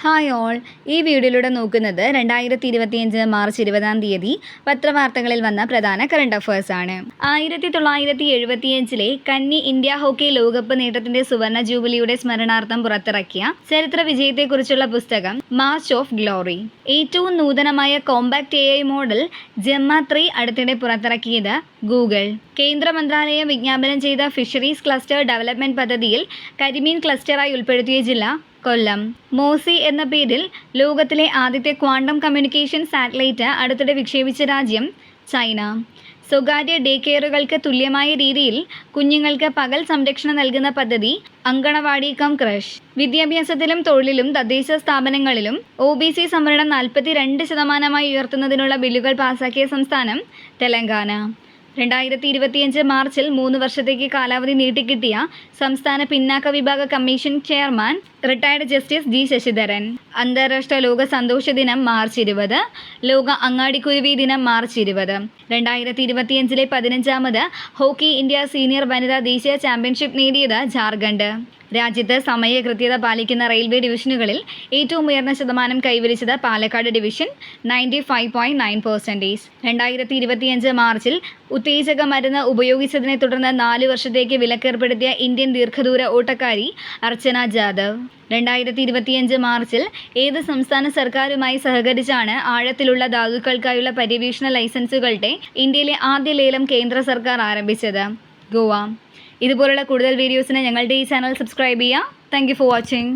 Hi all, ഈ വീഡിയോയിലൂടെ നോക്കുന്നത് 2025 മാർച്ച് 20 പത്രവാർത്തകളിൽ വന്ന പ്രധാന കറണ്ട് അഫയേഴ്സ് ആണ്. 1975 കന്നി ഇന്ത്യ ഹോക്കി ലോകകപ്പ് നേട്ടത്തിന്റെ സുവർണ ജൂബിലിയുടെ സ്മരണാർത്ഥം പുറത്തിറക്കിയ ചരിത്ര വിജയത്തെക്കുറിച്ചുള്ള പുസ്തകം മാർച്ച് ഓഫ് ഗ്ലോറി. ഏറ്റവും നൂതനമായ കോമ്പാക്ട് AI മോഡൽ ജെമ്മ 3 അടുത്തിടെ പുറത്തിറക്കിയത് ഗൂഗിൾ. കേന്ദ്ര മന്ത്രാലയം വിജ്ഞാപനം ചെയ്ത ഫിഷറീസ് ക്ലസ്റ്റർ ഡെവലപ്മെന്റ് പദ്ധതിയിൽ കരിമീൻ ക്ലസ്റ്ററായി ഉൾപ്പെടുത്തിയ ജില്ല കൊല്ലം. മോസി എന്ന പേരിൽ ലോകത്തിലെ ആദ്യത്തെ ക്വാണ്ടം കമ്മ്യൂണിക്കേഷൻ സാറ്റലൈറ്റ് അടുത്തിടെ വിക്ഷേപിച്ച രാജ്യം ചൈന. സ്വകാര്യ ഡേ കെയറുകൾക്ക് തുല്യമായ രീതിയിൽ കുഞ്ഞുങ്ങൾക്ക് പകൽ സംരക്ഷണം നൽകുന്ന പദ്ധതി അങ്കണവാടി കം ക്രഷ്. വിദ്യാഭ്യാസത്തിലും തൊഴിലിലും തദ്ദേശ സ്ഥാപനങ്ങളിലും OBC സംവരണം 42% ഉയർത്തുന്നതിനുള്ള ബില്ലുകൾ പാസാക്കിയ സംസ്ഥാനം തെലങ്കാന. 2025 മാർച്ചിൽ 3 വർഷത്തേക്ക് കാലാവധി നീട്ടിക്കിട്ടിയ സംസ്ഥാന പിന്നാക്ക വിഭാഗ commission chairman retired justice G Sasidharan. അന്താരാഷ്ട്ര ലോക സന്തോഷ ദിനം മാർച്ച് 20. ലോക അങ്ങാടിക്കുരുവി ദിനം മാർച്ച് 20. 2025 15ാമത് ഹോക്കി ഇന്ത്യ സീനിയർ വനിതാ ദേശീയ ചാമ്പ്യൻഷിപ്പ് നേടിയത് ജാർഖണ്ഡ്. രാജ്യത്ത് സമയകൃത്യത പാലിക്കുന്ന റെയിൽവേ ഡിവിഷനുകളിൽ ഏറ്റവും ഉയർന്ന ശതമാനം കൈവരിച്ചത് പാലക്കാട് ഡിവിഷൻ 95.9%. 2025 മാർച്ചിൽ ഉത്തേജക മരുന്ന് ഉപയോഗിച്ചതിനെ തുടർന്ന് 4 വർഷത്തേക്ക് വിലക്കേർപ്പെടുത്തിയ ഇന്ത്യൻ ദീർഘദൂര ഓട്ടക്കാരി അർച്ചന ജാദവ്. 2025 മാർച്ചിൽ ഏത് സംസ്ഥാന സർക്കാരുമായി സഹകരിച്ചാണ് ആഴത്തിലുള്ള ധാതുക്കൾക്കായുള്ള പര്യവേഷണ ലൈസൻസുകളുടെ ഇന്ത്യയിലെ ആദ്യ ലേലം കേന്ദ്ര സർക്കാർ ആരംഭിച്ചത്? ഗോവ. ഇതുപോലുള്ള കൂടുതൽ വീഡിയോസിന് ഞങ്ങളുടെ ഈ ചാനൽ സബ്സ്ക്രൈബ് ചെയ്യുക. Thank you for watching.